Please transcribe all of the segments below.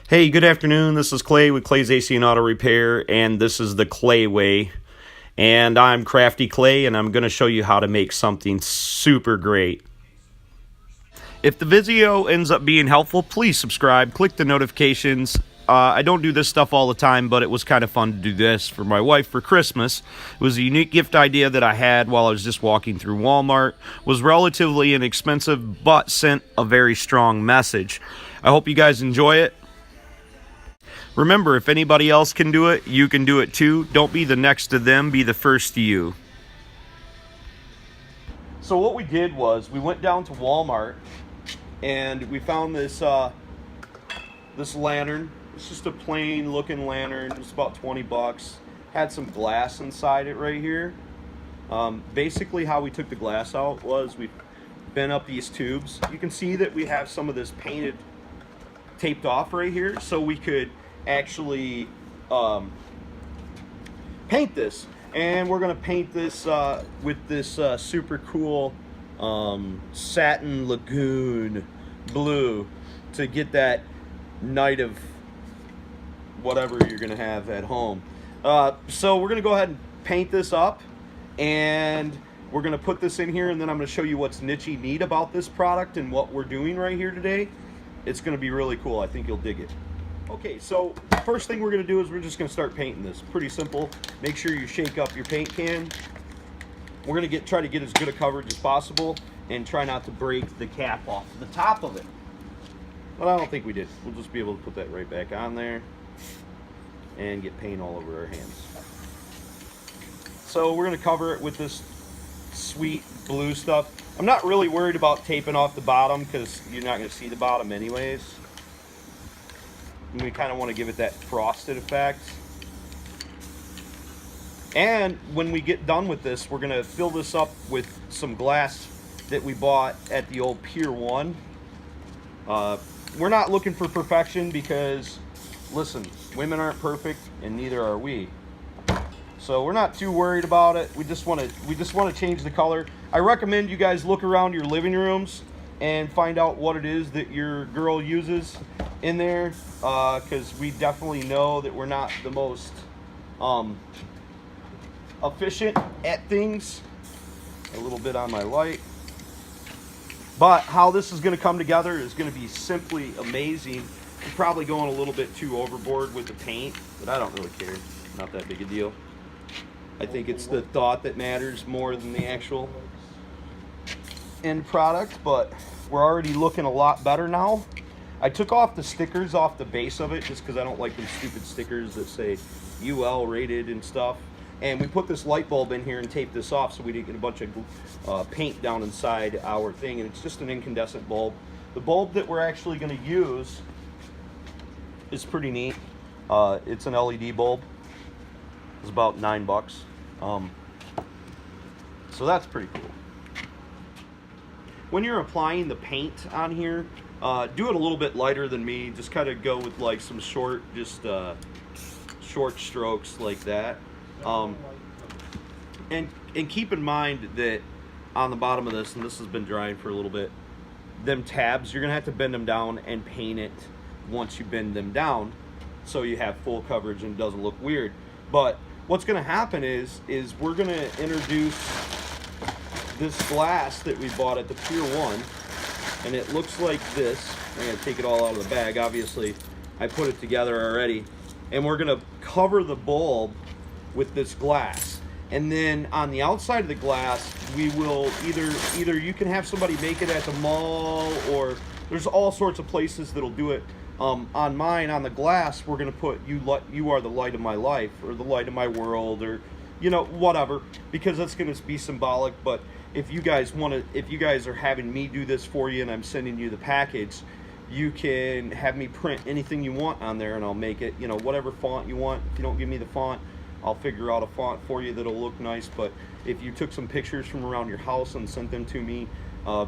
Hey, good afternoon. This is Clay with Clay's AC and Auto Repair, and this is the Clay Way. And I'm Crafty Clay, and I'm going to show you how to make something super great. If the video ends up being helpful, please subscribe, click the notifications. I don't do this stuff all the time, but it was kind of fun to do this for my wife for Christmas. It was a unique gift idea that I had while I was just walking through Walmart. It was relatively inexpensive, but sent a very strong message. I hope you guys enjoy it. Remember, if anybody else can do it, you can do it too. Don't be the next to them, be the first to you. So what we did was we went down to Walmart and we found this this lantern. It's just a plain looking lantern. It's about 20 bucks. Had some glass inside it right here. Basically how we took the glass out was we bent up these tubes. You can see that we have some of this painted, taped off right here, so we could actually paint this. And we're going to paint this with this super cool satin lagoon blue to get that night of whatever you're going to have at home. So we're going to go ahead and paint this up, and we're going to put this in here, and then I'm going to show you what's nichey neat about this product and what we're doing right here today. It's going to be really cool. I think you'll dig it. Okay, so first thing we're going to do is we're just going to start painting this. Pretty simple. Make sure you shake up your paint can. We're going to try to get as good a coverage as possible and try not to break the cap off the top of it. But I don't think we did. We'll just be able to put that right back on there and get paint all over our hands. So we're going to cover it with this sweet blue stuff. I'm not really worried about taping off the bottom because you're not going to see the bottom anyways. And we kind of want to give it that frosted effect. And when we get done with this, we're going to fill this up with some glass that we bought at the old Pier 1. We're not looking for perfection because, listen, women aren't perfect and neither are we. So we're not too worried about it. We just want to change the color. I recommend you guys look around your living rooms and find out what it is that your girl uses in there, because we definitely know that we're not the most efficient at things. A little bit on my light. But how this is going to come together is going to be simply amazing. I'm probably going a little bit too overboard with the paint, but I don't really care. Not that big a deal. I think it's the thought that matters more than the actual end product, but we're already looking a lot better now. I took off the stickers off the base of it just because I don't like them stupid stickers that say UL rated and stuff. And we put this light bulb in here and taped this off so we didn't get a bunch of paint down inside our thing. And it's just an incandescent bulb. The bulb that we're actually going to use is pretty neat. It's an LED bulb. It's about $9. So that's pretty cool. When you're applying the paint on here, do it a little bit lighter than me. Just kind of go with like some short strokes like that. And keep in mind that on the bottom of this, and this has been drying for a little bit, them tabs, you're gonna have to bend them down and paint it once you bend them down so you have full coverage and it doesn't look weird. But what's gonna happen is we're gonna introduce this glass that we bought at the Pier 1, and it looks like this. I'm gonna take it all out of the bag. Obviously, I put it together already, and we're gonna cover the bulb with this glass. And then on the outside of the glass, we will either you can have somebody make it at the mall, or there's all sorts of places that'll do it. On mine, on the glass, we're gonna put you are the light of my life, or the light of my world, or you know, whatever, because that's gonna be symbolic. But if you guys are having me do this for you and I'm sending you the package, you can have me print anything you want on there and I'll make it, you know, whatever font you want. If you don't give me the font, I'll figure out a font for you that'll look nice. But if you took some pictures from around your house and sent them to me,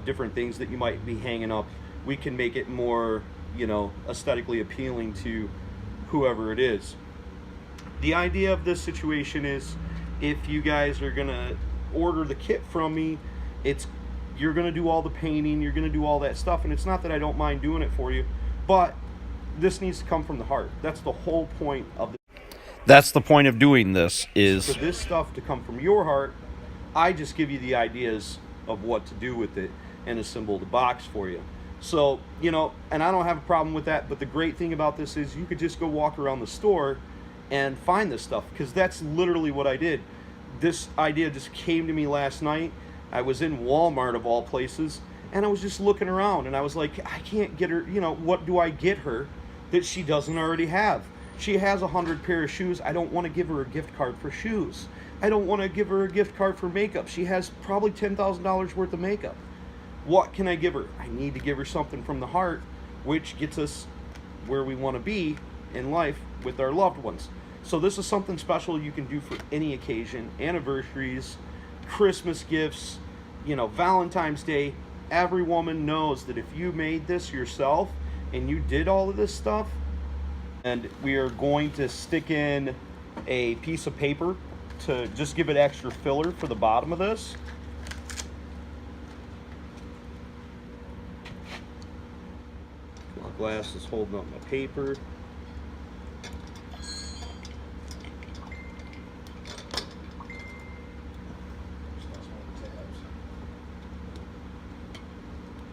different things that you might be hanging up, we can make it more, you know, aesthetically appealing to whoever it is. The idea of this situation is, if you guys are gonna order the kit from me, you're gonna do all the painting, you're gonna do all that stuff, and it's not that I don't mind doing it for you, but this needs to come from the heart. That's the whole point of this. That's the point of doing this, is for this stuff to come from your heart. I just give you the ideas of what to do with it and assemble the box for you. So, you know, and I don't have a problem with that, but the great thing about this is you could just go walk around the store and find this stuff, because that's literally what I did. This idea just came to me last night. I was in Walmart of all places, and I was just looking around, and I was like, I can't get her, you know, what do I get her that she doesn't already have? She has 100 pair of shoes. I don't want to give her a gift card for shoes. I don't want to give her a gift card for makeup. She has probably $10,000 worth of makeup. What can I give her? I need to give her something from the heart, which gets us where we want to be in life with our loved ones. So this is something special you can do for any occasion, anniversaries, Christmas gifts, you know, Valentine's Day. Every woman knows that if you made this yourself and you did all of this stuff, and we are going to stick in a piece of paper to just give it extra filler for the bottom of this. My glass is holding up my paper.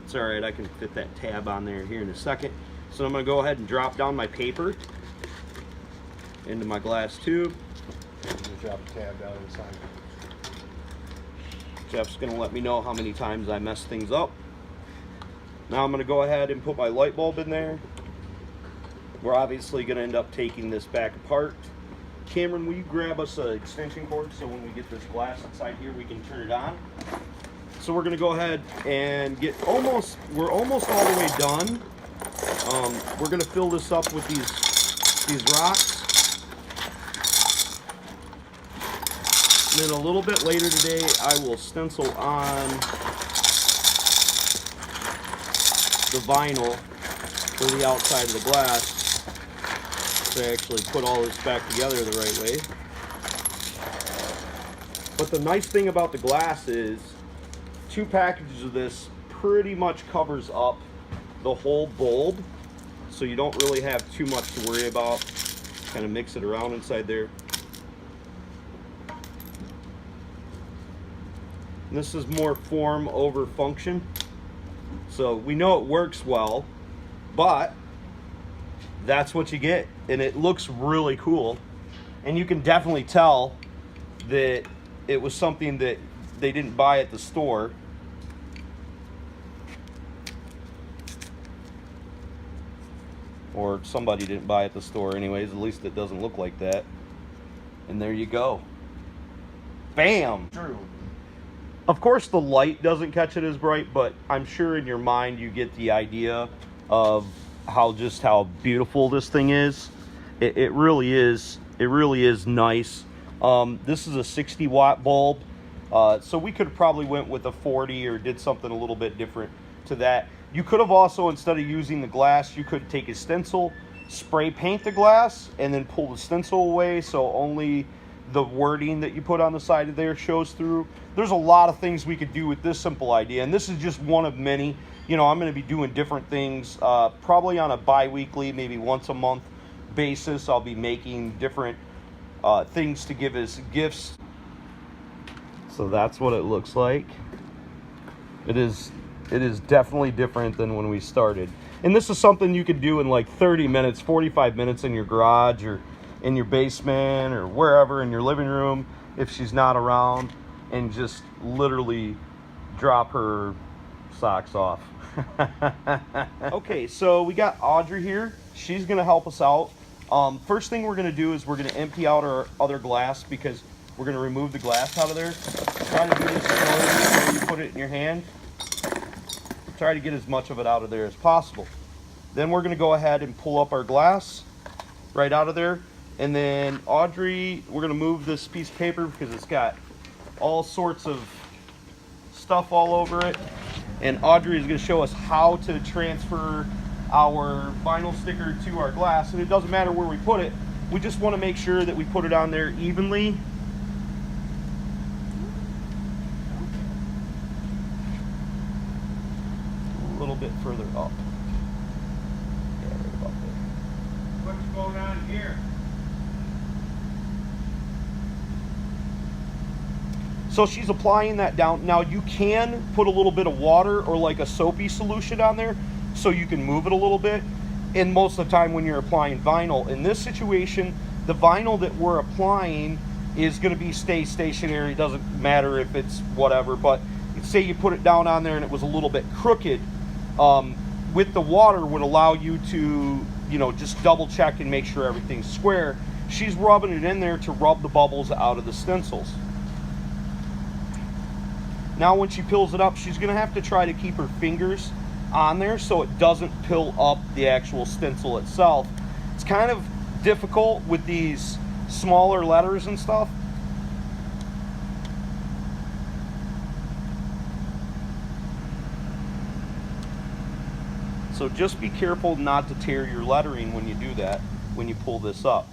It's all right, I can fit that tab on there here in a second. So I'm going to go ahead and drop down my paper into my glass tube. And you drop the tab down inside. Jeff's going to let me know how many times I mess things up. Now I'm going to go ahead and put my light bulb in there. We're obviously going to end up taking this back apart. Cameron, will you grab us an extension cord so when we get this glass inside here we can turn it on? So we're going to go ahead and we're almost all the way done. We're going to fill this up with these rocks. And then a little bit later today, I will stencil on the vinyl for the outside of the glass to actually put all this back together the right way. But the nice thing about the glass is 2 packages of this pretty much covers up the whole bulb, so you don't really have too much to worry about. Kind of mix it around inside there. And this is more form over function, so we know it works well, but that's what you get, and it looks really cool. And you can definitely tell that it was something that they didn't buy at the store. Or somebody didn't buy at the store anyways, at least it doesn't look like that. And there you go. Bam! True. Of course the light doesn't catch it as bright, but I'm sure in your mind you get the idea of how beautiful this thing is. It really is nice. This is a 60 watt bulb. So we could have probably went with a 40 or did something a little bit different to that. You could have also, instead of using the glass, you could take a stencil, spray paint the glass, and then pull the stencil away so only the wording that you put on the side of there shows through. There's a lot of things we could do with this simple idea, and this is just one of many. You know, I'm going to be doing different things, probably on a bi-weekly, maybe once a month basis. I'll be making different things to give as gifts. So that's what it looks like. It is definitely different than when we started. And this is something you could do in like 30 minutes, 45 minutes in your garage or in your basement or wherever, in your living room if she's not around, and just literally drop her socks off. Okay, so we got Audrey here. She's gonna help us out. First thing we're gonna do is we're gonna empty out our other glass, because we're gonna remove the glass out of there. Try to do this slowly before you put it in your hand. Try to get as much of it out of there as possible. Then we're going to go ahead and pull up our glass right out of there. And then Audrey, we're going to move this piece of paper because it's got all sorts of stuff all over it. And Audrey is going to show us how to transfer our vinyl sticker to our glass. And it doesn't matter where we put it. We just want to make sure that we put it on there evenly. A little bit further up. Yeah, right about there. going on here? So she's applying that down. Now you can put a little bit of water or like a soapy solution on there so you can move it a little bit. And most of the time when you're applying vinyl, in this situation, the vinyl that we're applying is going to be stay stationary. It doesn't matter if it's whatever, but say you put it down on there and it was a little bit crooked, with the water would allow you to, you know, just double check and make sure everything's square. She's rubbing it in there to rub the bubbles out of the stencils. Now when she pills it up, she's going to have to try to keep her fingers on there so it doesn't pill up the actual stencil itself. It's kind of difficult with these smaller letters and stuff. So just be careful not to tear your lettering when you do that, when you pull this up.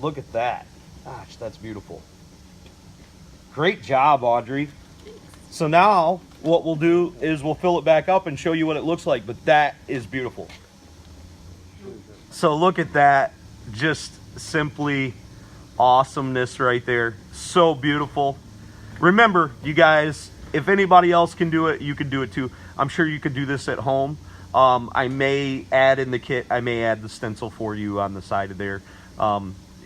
Look at that. Gosh, that's beautiful. Great job, Audrey. So now what we'll do is we'll fill it back up and show you what it looks like, but that is beautiful. So look at that. Just simply awesomeness right there. So beautiful. Remember, you guys, if anybody else can do it, you can do it too. I'm sure you could do this at home. I may add in the kit, I may add the stencil for you on the side of there.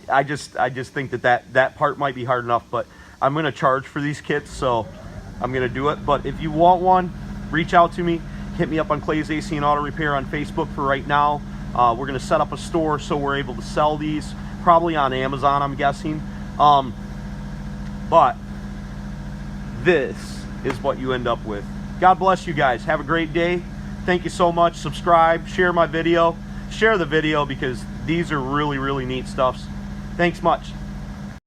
I just think that part might be hard enough, but I'm going to charge for these kits, so I'm going to do it. But if you want one, reach out to me. Hit me up on Clay's AC and Auto Repair on Facebook for right now. We're going to set up a store so we're able to sell these, probably on Amazon, I'm guessing. But this is what you end up with. God bless you guys. Have a great day. Thank you so much. Subscribe, share my video. Share the video because these are really, really neat stuffs. Thanks much.